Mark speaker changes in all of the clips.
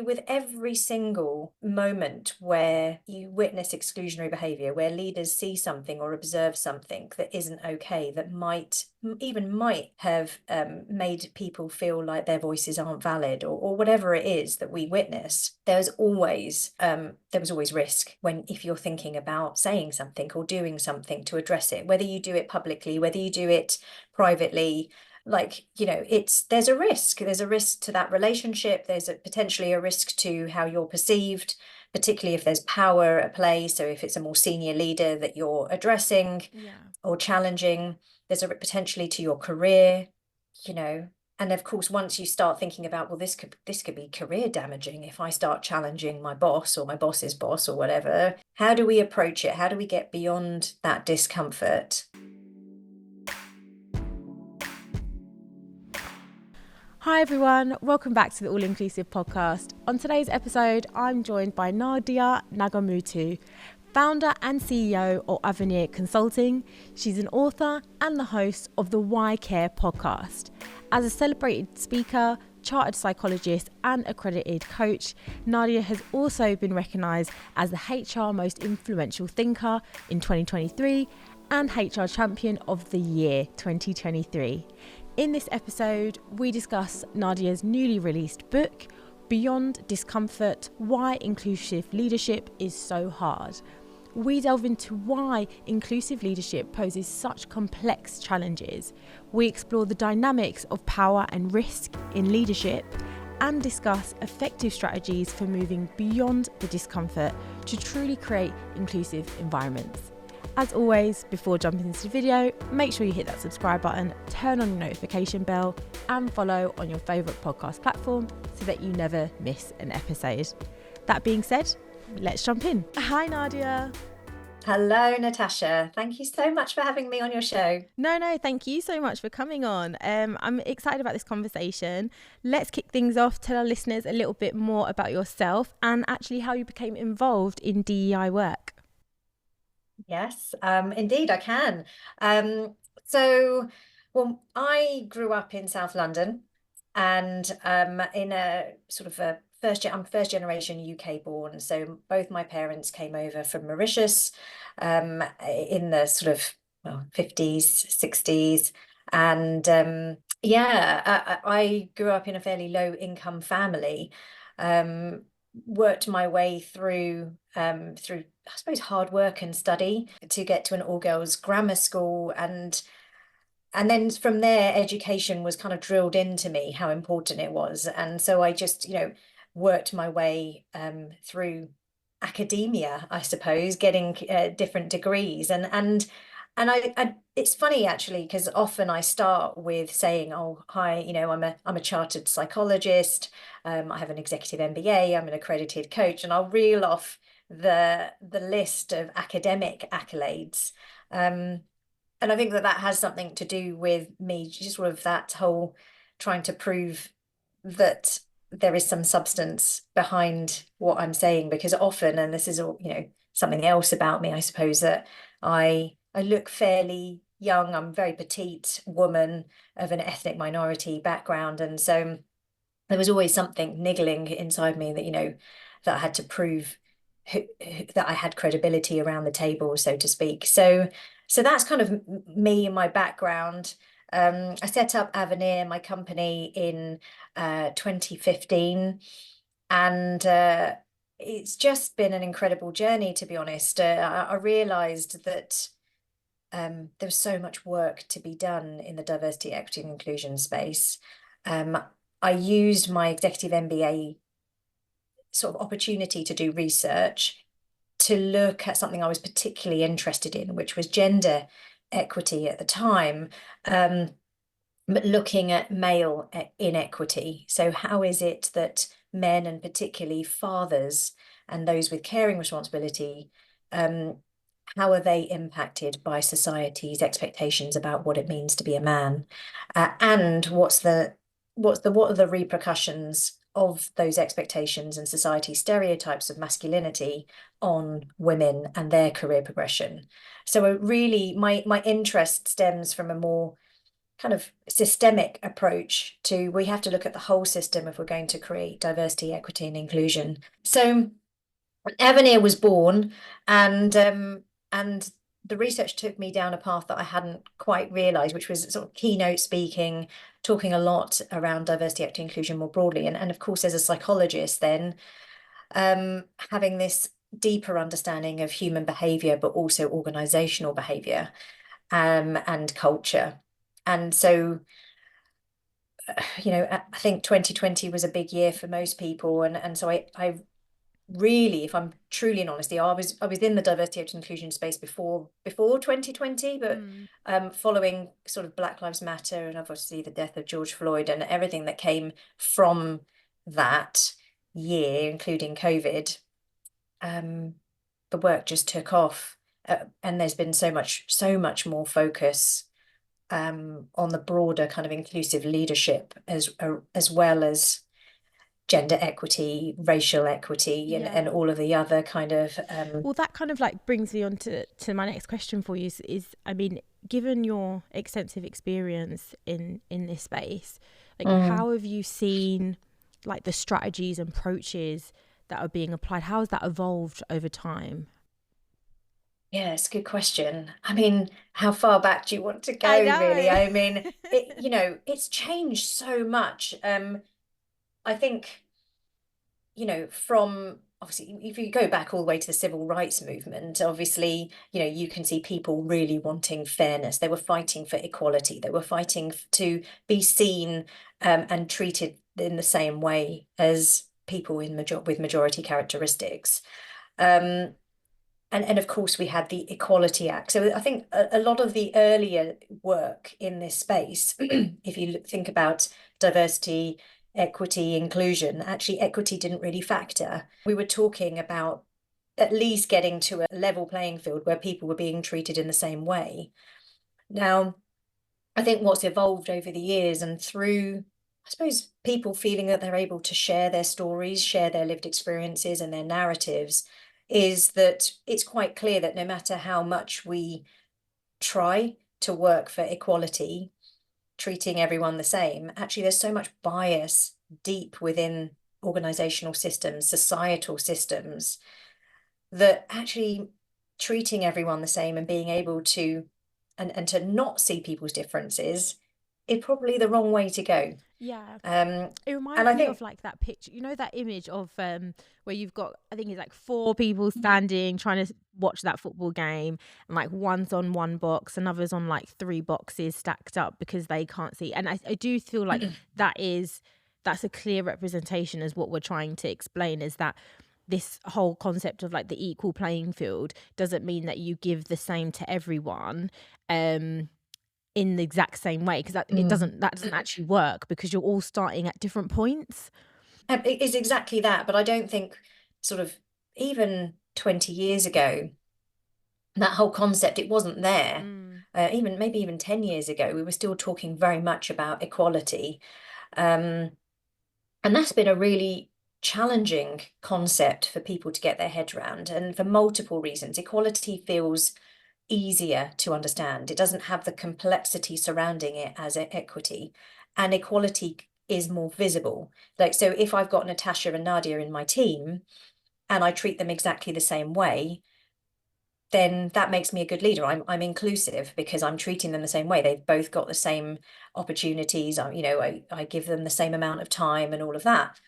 Speaker 1: with every single moment where you witness exclusionary behavior, where leaders see something or observe something that isn't okay, that might have made people feel like their voices aren't valid, or whatever it is that we witness, there was always risk if you're thinking about saying something or doing something to address it, whether you do it publicly, whether you do it privately. There's a risk to that relationship. There's potentially a risk to how you're perceived, particularly if there's power at play. So if it's a more senior leader that you're addressing or challenging, there's a potentially to your career, and of course, once you start thinking about, well, this could be career damaging if I start challenging my boss or my boss's boss or whatever. How do we approach it? How do we get beyond that discomfort?
Speaker 2: Hi everyone, welcome back to the All Inclusive podcast. On today's episode, I'm joined by Nadia Nagamootoo, founder and CEO of Avenir Consulting. She's an author and the host of the Why Care podcast. As a celebrated speaker, chartered psychologist and accredited coach, Nadia has also been recognised as the HR Most Influential Thinker in 2023 and HR Champion of the Year 2023. In this episode, we discuss Nadia's newly released book, Beyond Discomfort, Why Inclusive Leadership is So Hard. We delve into why inclusive leadership poses such complex challenges. We explore the dynamics of power and risk in leadership and discuss effective strategies for moving beyond the discomfort to truly create inclusive environments. As always, before jumping into the video, make sure you hit that subscribe button, turn on your notification bell, and follow on your favourite podcast platform so that you never miss an episode. That being said, let's jump in. Hi, Nadia.
Speaker 1: Hello, Natasha. Thank you so much for having me on your show.
Speaker 2: No, thank you so much for coming on. I'm excited about this conversation. Let's kick things off. Tell our listeners a little bit more about yourself and actually how you became involved in DEI work.
Speaker 1: Yes, indeed, I can. I grew up in South London, and in a sort of I'm first generation UK born. So both my parents came over from Mauritius in the sort of 50s, 60s. And I grew up in a fairly low income family. Worked my way through I suppose hard work and study to get to an all-girls grammar school, and then from there education was kind of drilled into me how important it was, and so I just worked my way through academia, I suppose, getting different degrees, and I it's funny actually, because often I start with saying, oh hi, I'm a chartered psychologist, I have an executive MBA, I'm an accredited coach, and I'll reel off the list of academic accolades, and I think that has something to do with me just sort of that whole trying to prove that there is some substance behind what I'm saying, because often, and this is all something else about me, I suppose, that I look fairly young. I'm a very petite woman of an ethnic minority background, and so there was always something niggling inside me that that I had to prove that I had credibility around the table, so to speak. So that's kind of me and my background. I set up Avenir, my company, in 2015, and it's just been an incredible journey, to be honest. I realized that there was so much work to be done in the diversity, equity, and inclusion space. I used my executive MBA sort of opportunity to do research to look at something I was particularly interested in, which was gender equity at the time, but looking at male inequity. So how is it that men, and particularly fathers and those with caring responsibility, how are they impacted by society's expectations about what it means to be a man, and what are the repercussions of those expectations and society stereotypes of masculinity on women and their career progression. So really, my interest stems from a more kind of systemic approach to, we have to look at the whole system if we're going to create diversity, equity, and inclusion. So Avenir was born, and the research took me down a path that I hadn't quite realised, which was sort of keynote speaking, talking a lot around diversity, equity, inclusion more broadly, and of course, as a psychologist, then having this deeper understanding of human behaviour, but also organisational behaviour, and culture. And so, I think 2020 was a big year for most people, and so I really, if I'm truly in honesty, I was in the diversity and inclusion space before 2020, but following sort of Black Lives Matter and obviously the death of George Floyd and everything that came from that year, including COVID, the work just took off, and there's been so much more focus on the broader kind of inclusive leadership as well as gender equity, racial equity, and all of the other kind of
Speaker 2: well, that kind of like brings me on to my next question for you is I mean, given your extensive experience in this space, like how have you seen like the strategies and approaches that are being applied? How has that evolved over time?
Speaker 1: Yeah, it's a good question. I mean, how far back do you want to
Speaker 2: I
Speaker 1: go, really?
Speaker 2: know.
Speaker 1: I mean, it's changed so much. I think, from obviously, if you go back all the way to the civil rights movement, obviously, you can see people really wanting fairness. They were fighting for equality. They were fighting to be seen and treated in the same way as people with majority characteristics. Um, and of course, we had the Equality Act. So I think a lot of the earlier work in this space, if you think about diversity, equity, inclusion, actually equity didn't really factor. We were talking about at least getting to a level playing field where people were being treated in the same way. Now, I think what's evolved over the years and through, I suppose, people feeling that they're able to share their stories, share their lived experiences and their narratives, is that it's quite clear that no matter how much we try to work for equality, treating everyone the same, actually there's so much bias deep within organizational systems, societal systems, that actually treating everyone the same and being able to and to not see people's differences is probably the wrong way to go.
Speaker 2: Yeah.
Speaker 1: Um,
Speaker 2: It
Speaker 1: and
Speaker 2: reminds
Speaker 1: I
Speaker 2: me of
Speaker 1: think,
Speaker 2: like that picture, you know, that image of where you've got, I think it's like four people standing trying to watch that football game, and like one's on one box, another's on like three boxes stacked up because they can't see. And I do feel like that's a clear representation as what we're trying to explain, is that this whole concept of like the equal playing field doesn't mean that you give the same to everyone. In the exact same way, because that doesn't actually work, because you're all starting at different points.
Speaker 1: it is exactly that, but I don't think sort of even 20 years ago, that whole concept, it wasn't there. Even maybe even 10 years ago, we were still talking very much about equality. Um, and that's been a really challenging concept for people to get their head around, and for multiple reasons. Equality feels easier to understand. It doesn't have the complexity surrounding it as equity, and equality is more visible. Like, so if I've got Natasha and Nadia in my team and I treat them exactly the same way, then that makes me a good leader. I'm inclusive because I'm treating them the same way. They've both got the same opportunities. I give them the same amount of time and all of that.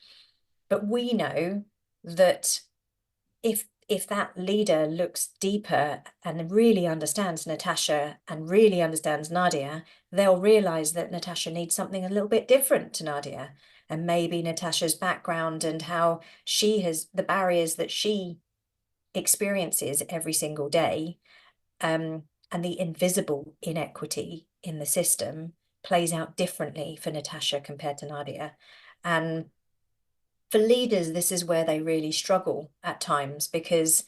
Speaker 1: But we know that if that leader looks deeper and really understands Natasha and really understands Nadia, they'll realize that Natasha needs something a little bit different to Nadia. And maybe Natasha's background and how she has the barriers that she experiences every single day, and the invisible inequity in the system plays out differently for Natasha compared to Nadia. And for leaders, this is where they really struggle at times, because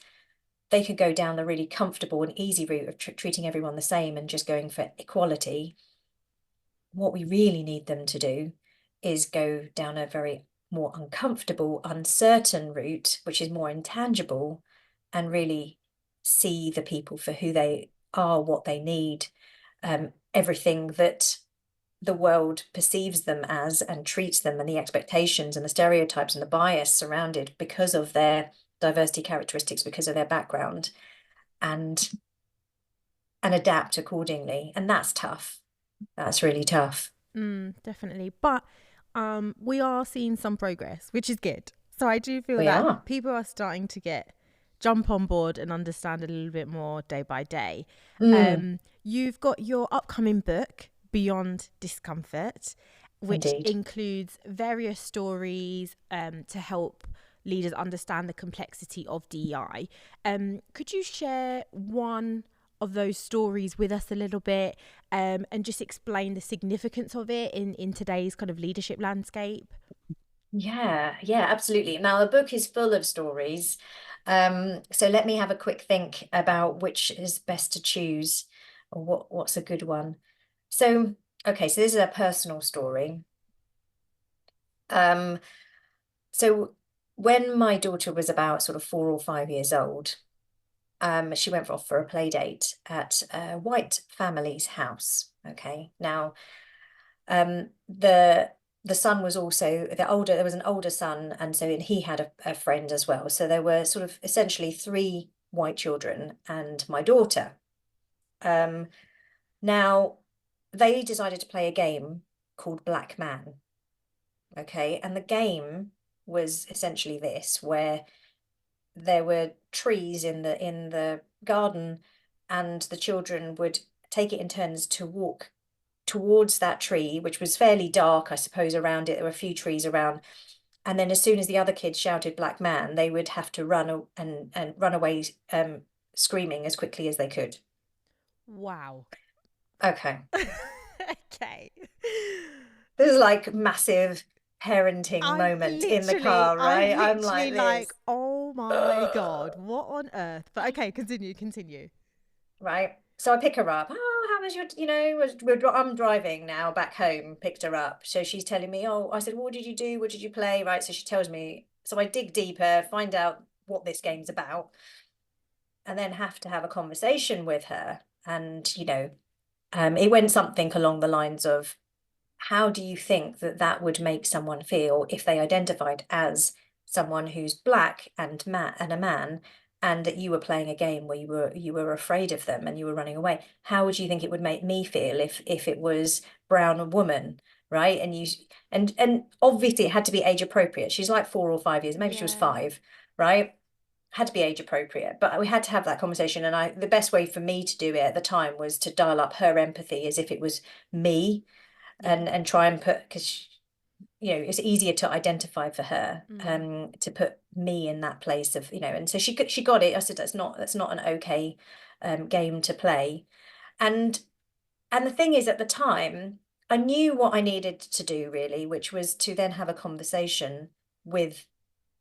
Speaker 1: they could go down the really comfortable and easy route of treating everyone the same and just going for equality. What we really need them to do is go down a very more uncomfortable, uncertain route, which is more intangible, and really see the people for who they are, what they need, everything that the world perceives them as and treats them, and the expectations and the stereotypes and the bias surrounded because of their diversity characteristics, because of their background, and adapt accordingly. And that's tough. That's really tough.
Speaker 2: Definitely. But we are seeing some progress, which is good. So I do feel
Speaker 1: We
Speaker 2: that
Speaker 1: are
Speaker 2: people are starting to jump on board and understand a little bit more day by day.
Speaker 1: mm,
Speaker 2: You've got your upcoming book, Beyond Discomfort, which
Speaker 1: indeed.
Speaker 2: includes various stories to help leaders understand the complexity of DEI. Could you share one of those stories with us a little bit, and just explain the significance of it in today's kind of leadership landscape?
Speaker 1: Yeah, yeah, absolutely. Now the book is full of stories. So let me have a quick think about which is best to choose, or what's a good one. So, okay, so this is a personal story. Um, so when my daughter was about sort of 4 or 5 years old, she went off for a play date at a white family's house. Okay, now the son was also there was an older son, and so he had a friend as well. So there were sort of essentially three white children and my daughter. Um, now they decided to play a game called Black Man. Okay, and the game was essentially this, where there were trees in the garden, and the children would take it in turns to walk towards that tree, which was fairly dark, I suppose, around it. There were a few trees around. And then as soon as the other kids shouted "Black Man," they would have to and run away, screaming as quickly as they could.
Speaker 2: Wow.
Speaker 1: Okay.
Speaker 2: Okay.
Speaker 1: This is like massive parenting moment in the car,
Speaker 2: I'm
Speaker 1: right? I'm
Speaker 2: literally
Speaker 1: like
Speaker 2: like,
Speaker 1: this.
Speaker 2: oh my God, what on earth? But okay, continue.
Speaker 1: Right. So I pick her up. Oh, how was your, I'm driving now back home, picked her up. So she's telling me, oh, I said, well, what did you do? What did you play? Right. So she tells me. So I dig deeper, find out what this game's about, and then have to have a conversation with her. And, it went something along the lines of, how do you think that that would make someone feel if they identified as someone who's black and a man, and that you were playing a game where you were afraid of them and you were running away? How would you think it would make me feel if it was brown woman, right? And obviously it had to be age appropriate. She's like 4 or 5 years, maybe she was
Speaker 2: Yeah.
Speaker 1: 5, right? Had to be age appropriate, but we had to have that conversation. And the best way for me to do it at the time was to dial up her empathy as if it was me,
Speaker 2: Yeah.
Speaker 1: and try and put, because it's easier to identify for her,
Speaker 2: Mm.
Speaker 1: to put me in that place of, and so she got it. I said, that's not an okay game to play. And and the thing is, at the time I knew what I needed to do, really, which was to then have a conversation with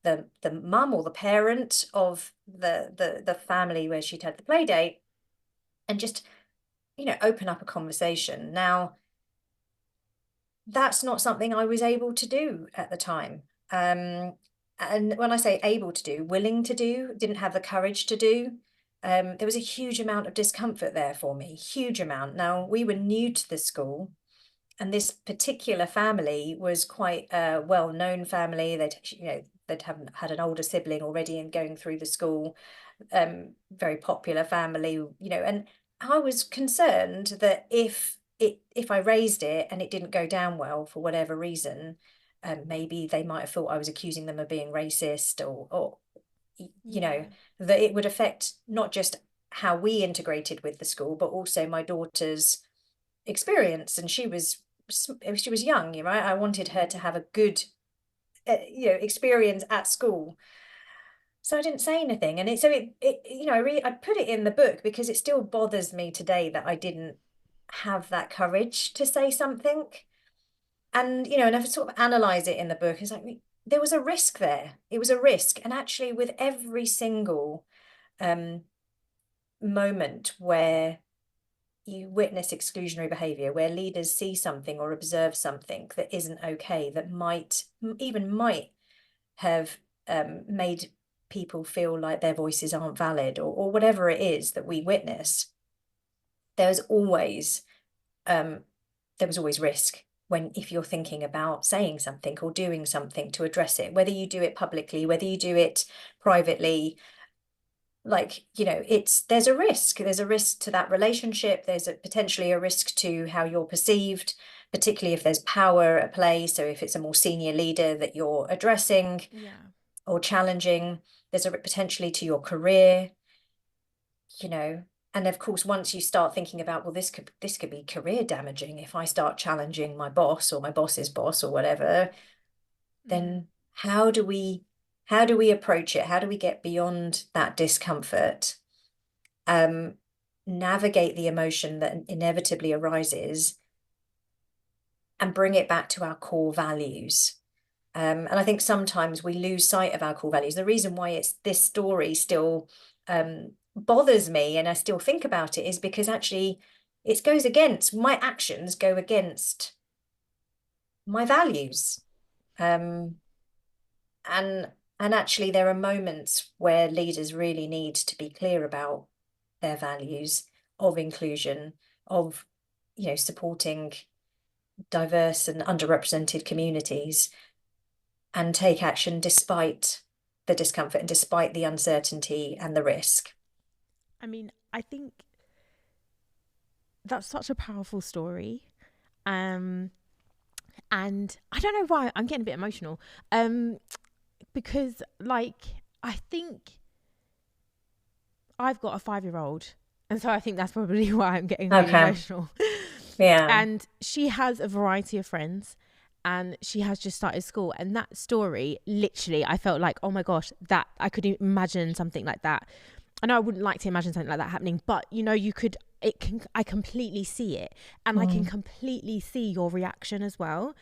Speaker 1: the mum or the parent of the family where she'd had the play date, and just open up a conversation. Now, that's not something I was able to do at the time. And when I say able to do, willing to do, didn't have the courage to do. There was a huge amount of discomfort there for me, huge amount. Now, we were new to the school, and this particular family was quite a well-known family. They'd have had an older sibling already and going through the school, very popular family, and I was concerned that if I raised it and it didn't go down well for whatever reason, maybe they might have thought I was accusing them of being racist, or you know,
Speaker 2: Yeah.
Speaker 1: that it would affect not just how we integrated with the school, but also my daughter's experience. And she was young, right? I wanted her to have a good, experience at school. So I didn't say anything, and I put it in the book because it still bothers me today that I didn't have that courage to say something. And I've sort of analyze it in the book. It's like, there was a risk there. It was a risk, and actually, with every single um, moment where you witness exclusionary behavior, where leaders see something or observe something that isn't okay, that might have made people feel like their voices aren't valid, or whatever it is that we witness, there's always um, there was always risk if you're thinking about saying something or doing something to address it, whether you do it publicly, whether you do it privately. Like, there's a risk. There's a risk to that relationship. There's potentially a risk to how you're perceived, particularly if there's power at play. So if it's a more senior leader that you're addressing or challenging, there's a potentially to your career, and of course, once you start thinking about, well, this could be career damaging if I start challenging my boss or my boss's boss or whatever, then how do we approach it? How do we get beyond that discomfort, navigate the emotion that inevitably arises, and bring it back to our core values? And I think sometimes we lose sight of our core values. The reason why this story still bothers me and I still think about it is because actually it goes against my actions, go against my values. And actually there are moments where leaders really need to be clear about their values of inclusion, of supporting diverse and underrepresented communities, and take action despite the discomfort and despite the uncertainty and the risk.
Speaker 2: I mean, I think that's such a powerful story. And I don't know why I'm getting a bit emotional. Because I think I've got a 5-year-old, and so I think that's probably why I'm getting really emotional.
Speaker 1: Yeah.
Speaker 2: And she has a variety of friends, and she has just started school, and that story, literally, I felt like, oh my gosh, that I could imagine something like that. I know I wouldn't like to imagine something like that happening, but I completely see it, and I can completely see your reaction as well.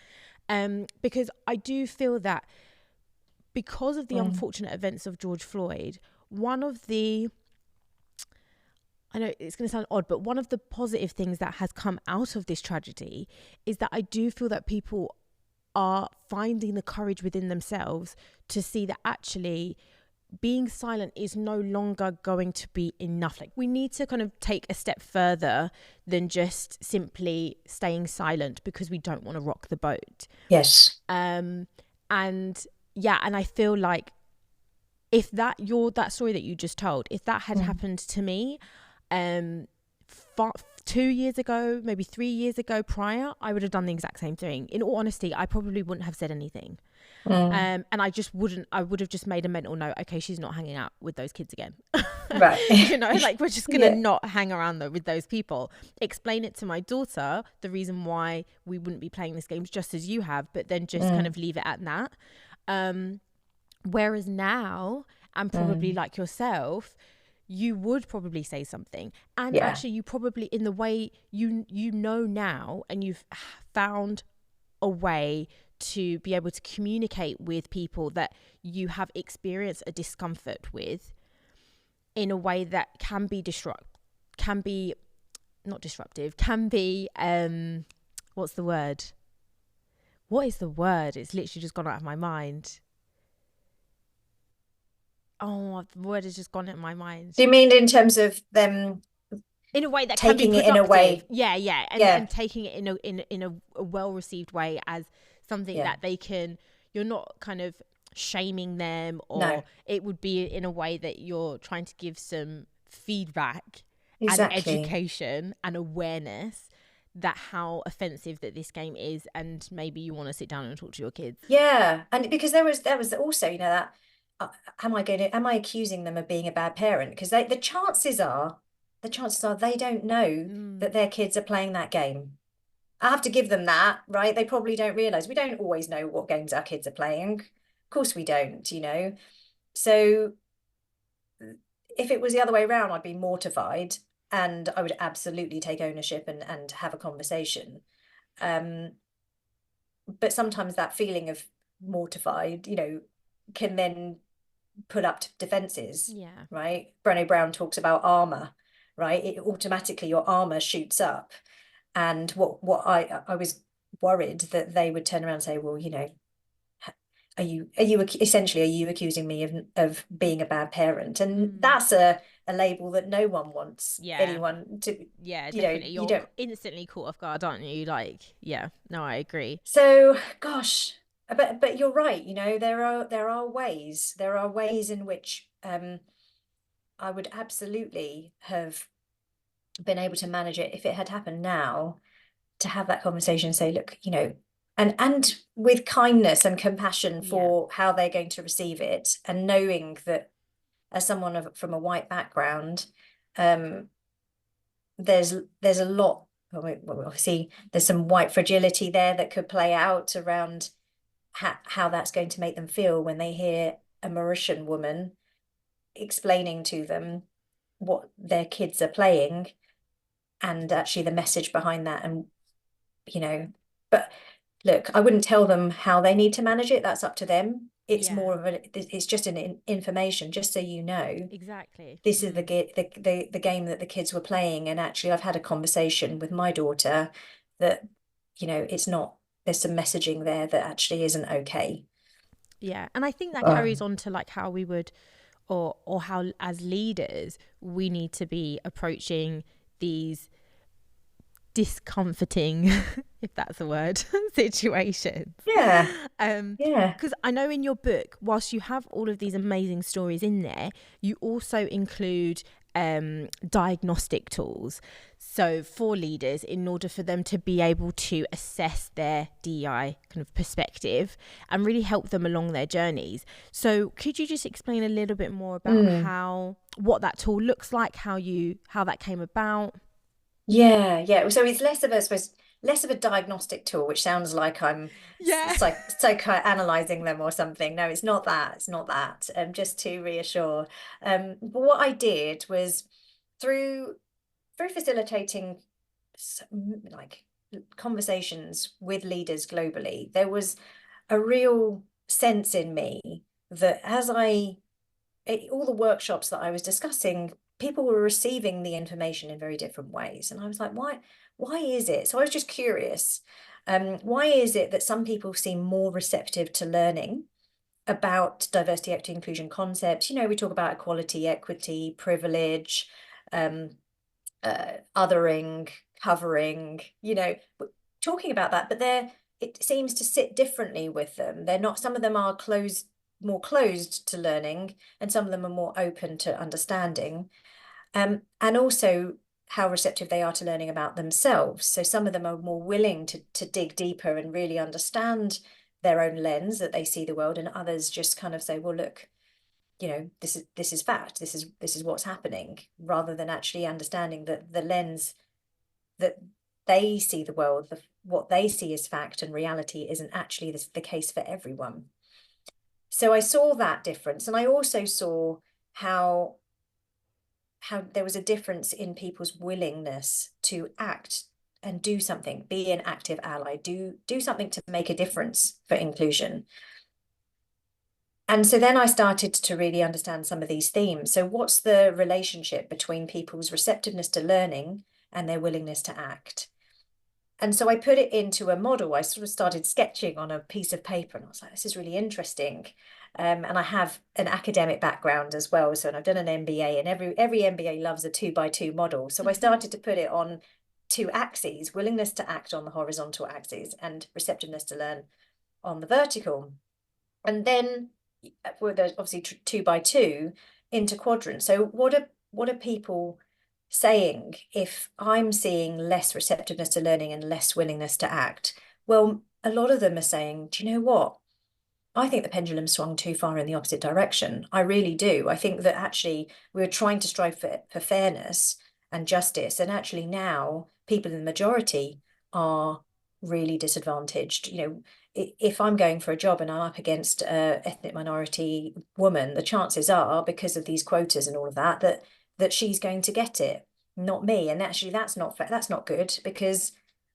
Speaker 2: Because I do feel that because of the unfortunate events of George Floyd, I know it's going to sound odd, but one of the positive things that has come out of this tragedy is that I do feel that people are finding the courage within themselves to see that actually being silent is no longer going to be enough. Like, we need to kind of take a step further than just simply staying silent because we don't want to rock the boat.
Speaker 1: Yes.
Speaker 2: And I feel like if that story that you just told, if that had happened to me 2 years ago, maybe 3 years ago prior, I would have done the exact same thing. In all honesty, I probably wouldn't have said anything. And I would have just made a mental note, okay, she's not hanging out with those kids again.
Speaker 1: Right.
Speaker 2: We're just going to not hang around with those people. Explain it to my daughter, the reason why we wouldn't be playing this game, just as you have, but then just kind of leave it at that. Whereas now, and probably like yourself, you would probably say something. And actually, you probably, in the way you know now, and you've found a way to be able to communicate with people that you have experienced a discomfort with in a way that can be what's the word? What is the word? It's literally just gone out of my mind. Oh, the word has just gone out of my mind.
Speaker 1: Do you mean in terms of them
Speaker 2: in a way that can be productive?
Speaker 1: In a way,
Speaker 2: and taking it in a well-received way as something that they can. You're not kind of shaming them, or it would be in a way that you're trying to give some feedback and education and awareness that how offensive that this game is, and maybe you want to sit down and talk to your kids.
Speaker 1: Yeah, and because there was also that. Am I accusing them of being a bad parent? Because the chances are they don't know that their kids are playing that game. I have to give them that, right? They probably don't realize we don't always know what games our kids are playing. Of course we don't, So if it was the other way around, I'd be mortified, and I would absolutely take ownership and have a conversation. But sometimes that feeling of mortified, can then put up defenses, right? Brené Brown talks about armor, right? It automatically, your armor shoots up. And what I was worried that they would turn around and say, well, essentially, are you accusing me of being a bad parent? And
Speaker 2: Mm.
Speaker 1: that's a label that no one wants
Speaker 2: Yeah.
Speaker 1: anyone to,
Speaker 2: Yeah,
Speaker 1: you know,
Speaker 2: definitely.
Speaker 1: you
Speaker 2: You're
Speaker 1: don't.
Speaker 2: instantly caught off guard, aren't you? Like, yeah, no, I agree.
Speaker 1: So, gosh, but you're right, there are ways in which I would absolutely have been able to manage it if it had happened now, to have that conversation and say, look, and with kindness and compassion
Speaker 2: Yeah.
Speaker 1: for how they're going to receive it, and knowing that as someone from a white background, um, there's a lot. Well, obviously, there's some white fragility there that could play out around how that's going to make them feel when they hear a Mauritian woman explaining to them what their kids are playing, and actually the message behind that. And you know but look, I wouldn't tell them how they need to manage it. That's up to them. It's
Speaker 2: Yeah,
Speaker 1: more of it's just an information, just so you know,
Speaker 2: exactly.
Speaker 1: this is
Speaker 2: Mm.
Speaker 1: the game that the kids were playing. And actually, I've had a conversation with my daughter that, it's not, there's some messaging there that actually isn't okay.
Speaker 2: Yeah. And I think that carries
Speaker 1: Um,
Speaker 2: on to like how we would or how as leaders we need to be approaching these discomforting, if that's a word, situations.
Speaker 1: yeah,
Speaker 2: Um,
Speaker 1: yeah.
Speaker 2: because I know in your book, whilst you have all of these amazing stories in there, you also include diagnostic tools. So for leaders, in order for them to be able to assess their DEI kind of perspective and really help them along their journeys. So could you just explain a little bit more about
Speaker 1: Mm.
Speaker 2: what that tool looks like, how that came about?
Speaker 1: Yeah. So it's less of a, I suppose, less of a diagnostic tool, which sounds like I'm
Speaker 2: Yeah.
Speaker 1: psychoanalyzing them or something. No, it's not that. It's not that. Just to reassure. But what I did was through facilitating like conversations with leaders globally, there was a real sense in me that all the workshops that I was discussing, people were receiving the information in very different ways. And I was like, why is it? So I was just curious. Why is it that some people seem more receptive to learning about diversity, equity, inclusion concepts? We talk about equality, equity, privilege, um, othering, covering, talking about that, but it seems to sit differently with them. They're not, some of them are more closed to learning, and some of them are more open to understanding. And also how receptive they are to learning about themselves. So some of them are more willing to dig deeper and really understand their own lens that they see the world, and others just kind of say, well, look, this is fact, this is what's happening, rather than actually understanding that the lens that they see the world, what they see as fact and reality, isn't actually the case for everyone. So I saw that difference, and I also saw how there was a difference in people's willingness to act and do something, be an active ally, do something to make a difference for inclusion. And so then I started to really understand some of these themes. So what's the relationship between people's receptiveness to learning and their willingness to act? And so I put it into a model. I sort of started sketching on a piece of paper, and I was like, this is really interesting. And I have an academic background as well. So, and I've done an MBA, and every MBA loves a 2x2 model. So I started to put it on two axes: willingness to act on the horizontal axis and receptiveness to learn on the vertical. And then, well, there's obviously 2x2 into quadrants. So what are people saying if I'm seeing less receptiveness to learning and less willingness to act? Well, a lot of them are saying, do you know what? I think the pendulum swung too far in the opposite direction. I really do. I think that actually we were trying to strive for fairness and justice. And actually now people in the majority are really disadvantaged. If I'm going for a job and I'm up against a ethnic minority woman, the chances are, because of these quotas and all of that, that she's going to get it, not me. And actually that's not fair. That's not good, because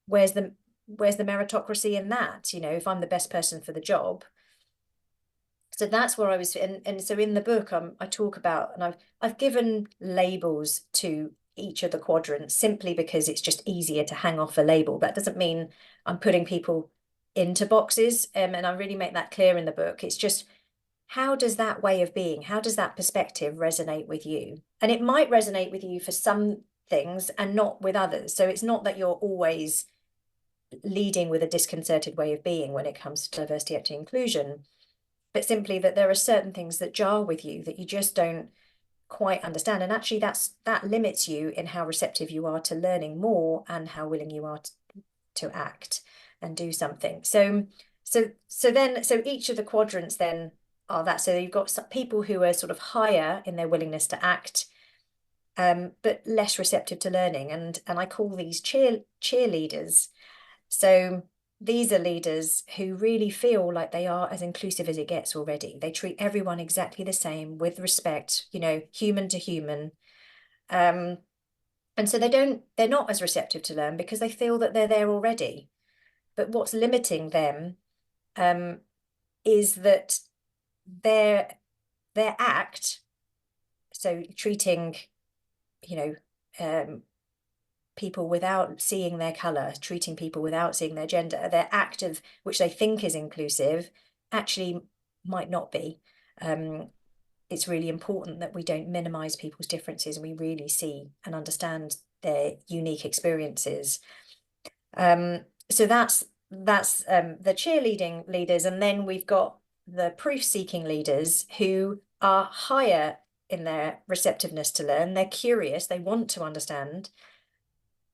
Speaker 1: where's the meritocracy in that? If I'm the best person for the job. So that's where I was, and so in the book, I talk about, and I've given labels to each of the quadrants simply because it's just easier to hang off a label. That doesn't mean I'm putting people into boxes. And I really make that clear in the book. It's just, how does that way of being, how does that perspective resonate with you? And it might resonate with you for some things and not with others. So it's not that you're always leading with a disconcerted way of being when it comes to diversity, equity, inclusion, but simply that there are certain things that jar with you that you just don't quite understand. And actually that limits you in how receptive you are to learning more and how willing you are to act and do something. So each of the quadrants then are that. So you've got some people who are sort of higher in their willingness to act, but less receptive to learning. And I call these cheerleaders. So these are leaders who really feel like they are as inclusive as it gets already. They treat everyone exactly the same, with respect, human to human. And so they're not as receptive to learn because they feel that they're there already. But what's limiting them is that their act, so treating, people without seeing their colour, treating people without seeing their gender, their act of which they think is inclusive actually might not be. It's really important that we don't minimise people's differences and we really see and understand their unique experiences. So that's the cheerleading leaders, and then we've got the proof-seeking leaders who are higher in their receptiveness to learn. They're curious, they want to understand,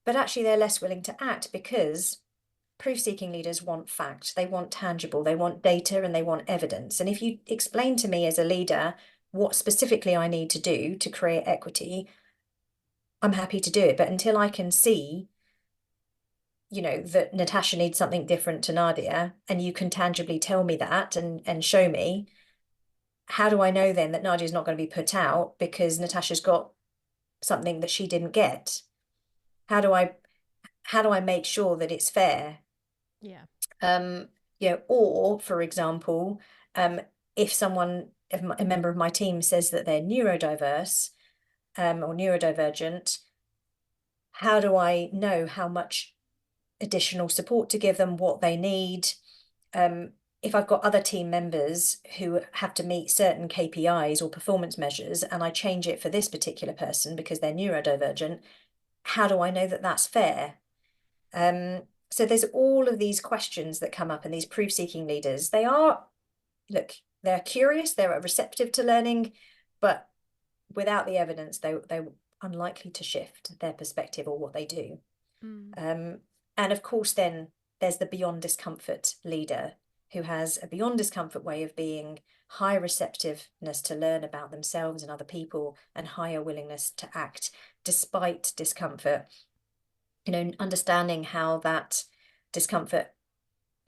Speaker 1: but actually they're less willing to act because proof-seeking leaders want fact, they want tangible, they want data, and they want evidence. And if you explain to me as a leader what specifically I need to do to create equity, I'm happy to do it. But until I can see, that Natasha needs something different to Nadia, and you can tangibly tell me that and show me, how do I know then that Nadia's not going to be put out because Natasha's got something that she didn't get? How do I make sure that it's fair?
Speaker 2: Yeah.
Speaker 1: Or for example, if a member of my team says that they're neurodiverse, or neurodivergent, how do I know how much additional support to give them, what they need? If I've got other team members who have to meet certain KPIs or performance measures, and I change it for this particular person because they're neurodivergent, how do I know that that's fair? So there's all of these questions that come up, and these proof-seeking leaders, they're curious, they're receptive to learning, but without the evidence, they're unlikely to shift their perspective or what they do. And of course, then there's the beyond discomfort leader who has a beyond discomfort way of being, high receptiveness to learn about themselves and other people, and higher willingness to act despite discomfort. Understanding how that discomfort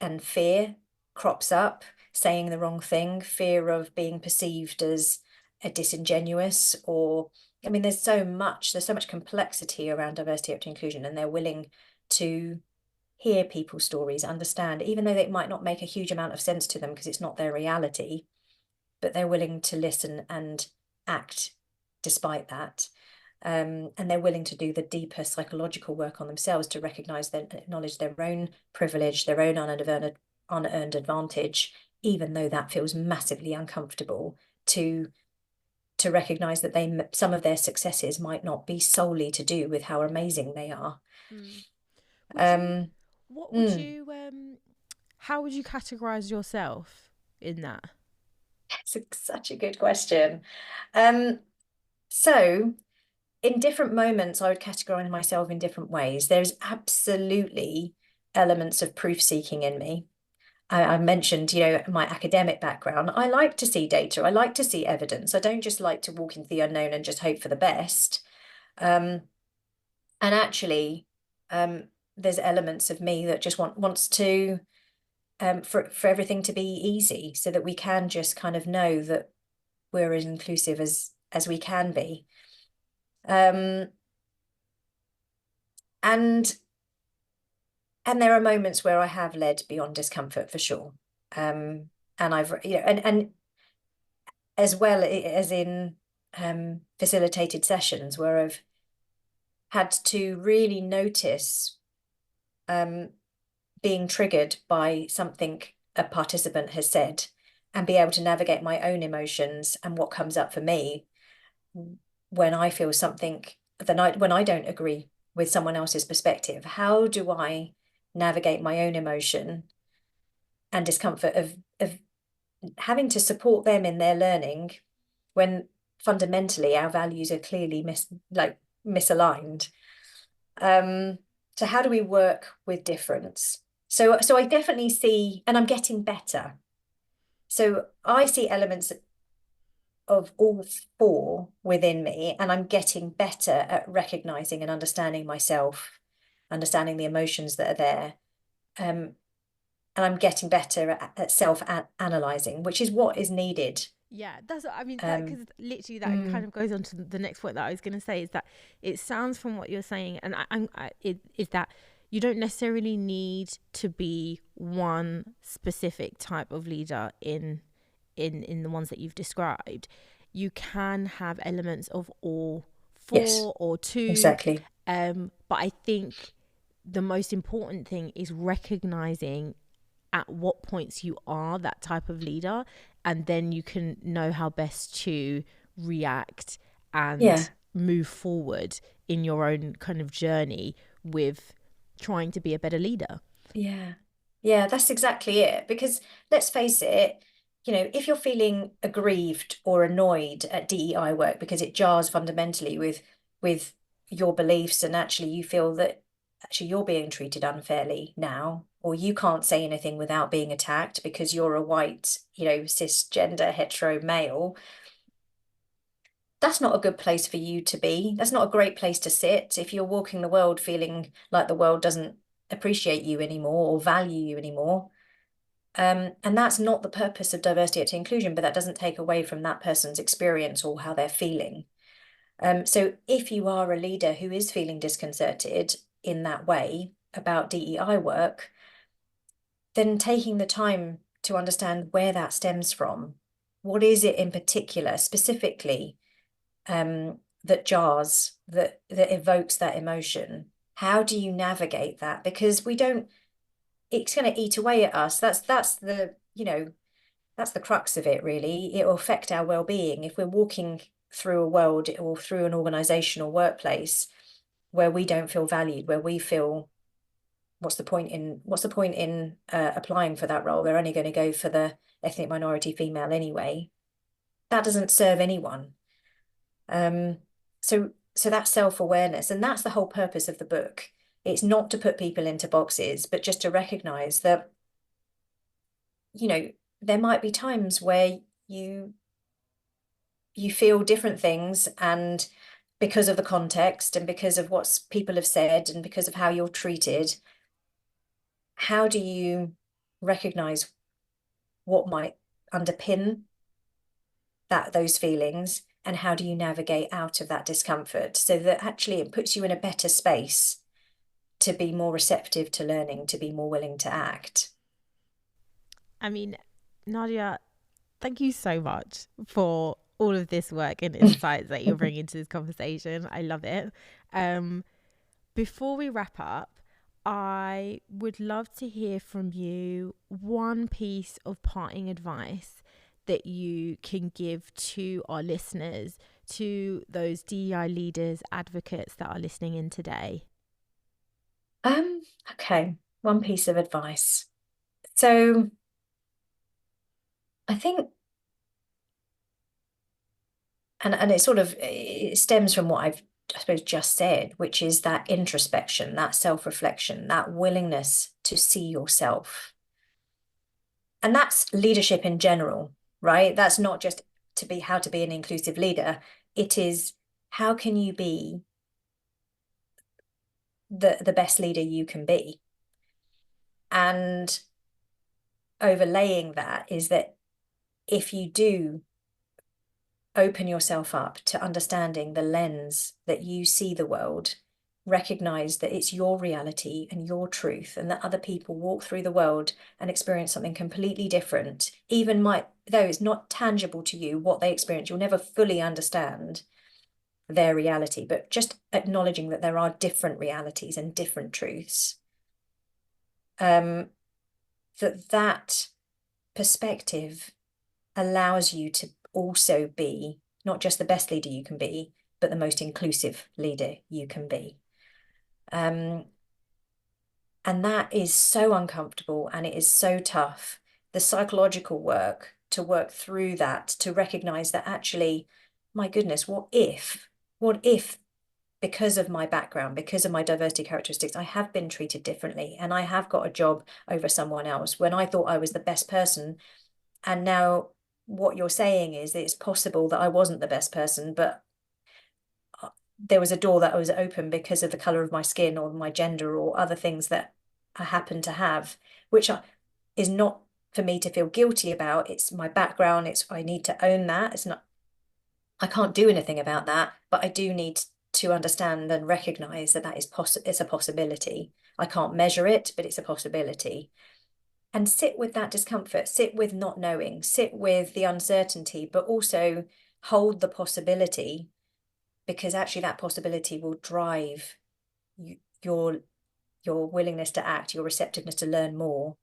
Speaker 1: and fear crops up, saying the wrong thing, fear of being perceived as a disingenuous, or there's so much complexity around diversity, equity, inclusion, and they're willing to hear people's stories, understand, even though it might not make a huge amount of sense to them because it's not their reality, but they're willing to listen and act despite that. And they're willing to do the deeper psychological work on themselves to recognize and acknowledge their own privilege, their own unearned advantage, even though that feels massively uncomfortable, to recognize that some of their successes might not be solely to do with how amazing they are.
Speaker 2: How would you categorize yourself in that?
Speaker 1: It's such a good question. So in different moments, I would categorize myself in different ways. There's absolutely elements of proof seeking in me. I mentioned, my academic background. I like to see data. I like to see evidence. I don't just like to walk into the unknown and just hope for the best. And actually, there's elements of me that just wants to, for everything to be easy, so that we can just kind of know that we're as inclusive as we can be. And there are moments where I have led beyond discomfort, for sure. And I've, and as well as in facilitated sessions where I've had to really notice being triggered by something a participant has said and be able to navigate my own emotions and what comes up for me when I feel something when I don't agree with someone else's perspective. How do I navigate my own emotion and discomfort of having to support them in their learning when fundamentally our values are clearly misaligned? So how do we work with difference? So I definitely see, and I'm getting better. So I see elements of all four within me, and I'm getting better at recognizing and understanding myself, understanding the emotions that are there. And I'm getting better at self-analyzing, which is what is needed.
Speaker 2: Yeah, that's what I mean. That
Speaker 1: Um,
Speaker 2: because literally that kind
Speaker 1: mm,
Speaker 2: of goes on to the next point that I was going to say is that it sounds from what you're saying, and it is that you don't necessarily need to be one specific type of leader in the ones that you've described. You can have elements of all
Speaker 1: yes,
Speaker 2: four or two,
Speaker 1: exactly.
Speaker 2: but I think the most important thing is recognizing at what points you are that type of leader, and then you can know how best to react
Speaker 1: Yeah.
Speaker 2: and move forward in your own kind of journey with trying to be a better leader.
Speaker 1: Yeah. Yeah, that's exactly it. Because let's face it, if you're feeling aggrieved or annoyed at DEI work because it jars fundamentally with your beliefs, and actually you feel that actually you're being treated unfairly now, or you can't say anything without being attacked because you're a white, cisgender hetero male, that's not a good place for you to be. That's not a great place to sit if you're walking the world feeling like the world doesn't appreciate you anymore or value you anymore. And that's not the purpose of diversity, equity, inclusion, but that doesn't take away from that person's experience or how they're feeling. So if you are a leader who is feeling disconcerted in that way about DEI work, then taking the time to understand where that stems from. What is it in particular, specifically, that jars, that evokes that emotion? How do you navigate that? Because we don't, it's going to eat away at us. That's the crux of it, really. It will affect our well-being if we're walking through a world or through an organization or workplace where we don't feel valued, where we feel what's the point in applying for that role? They're only going to go for the ethnic minority female anyway. That doesn't serve anyone. Um, so that's self-awareness, and that's the whole purpose of the book. It's not to put people into boxes, but just to recognize that, you know, there might be times where you feel different things, and because of the context and because of what people have said and because of how you're treated, how do you recognize what might underpin those feelings, and how do you navigate out of that discomfort so that actually it puts you in a better space to be more receptive to learning, to be more willing to act.
Speaker 2: I mean, Nadia, thank you so much for all of this work and insights that you're bringing to this conversation. I love it. Um, Before we wrap up, I would love to hear from you one piece of parting advice that you can give to our listeners, to those DEI leaders, advocates that are listening in today.
Speaker 1: Um, okay, one piece of advice. So I think, and it stems from what I suppose just said, which is that introspection, that self-reflection, that willingness to see yourself. And that's leadership in general, right? That's not just to be how to be an inclusive leader. It is, how can you be the best leader you can be? And overlaying that is that if you do open yourself up to understanding the lens that you see the world, recognize that it's your reality and your truth, and that other people walk through the world and experience something completely different, even though it's not tangible to you what they experience, you'll never fully understand their reality, but just acknowledging that there are different realities and different truths. that perspective allows you to also be not just the best leader you can be, but the most inclusive leader you can be. And that is so uncomfortable and it is so tough. The psychological work to work through that, to recognize that actually, my goodness, what if because of my background, because of my diversity characteristics, I have been treated differently and I have got a job over someone else when I thought I was the best person. And now what you're saying is that it's possible that I wasn't the best person, but there was a door that was open because of the color of my skin or my gender or other things that I happen to have, which is not for me to feel guilty about. It's my background. I need to own that. It's not, I can't do anything about that, but I do need to understand and recognize that it's a possibility. I can't measure it, but it's a possibility. And sit with that discomfort, sit with not knowing, sit with the uncertainty, but also hold the possibility, because actually that possibility will drive your willingness to act, your receptiveness to learn more,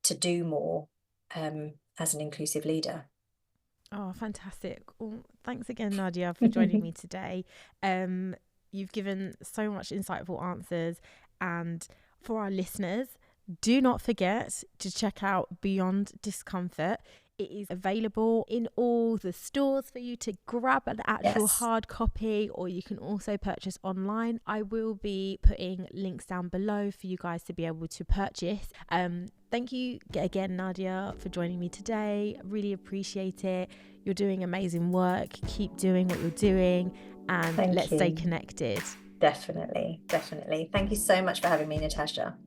Speaker 1: to do more, as an inclusive leader.
Speaker 2: Oh, fantastic. Well, thanks again, Nadia, for joining me today. You've given so much insightful answers. And for our listeners, do not forget to check out Beyond Discomfort. It is available in all the stores for you to grab an actual hard copy, or you can also purchase online. I will be putting links down below for you guys to be able to purchase. Thank you again, Nadia, for joining me today. Really appreciate it. You're doing amazing work. Keep doing what you're doing, and let's stay connected.
Speaker 1: Definitely. Thank you so much for having me, Natasha.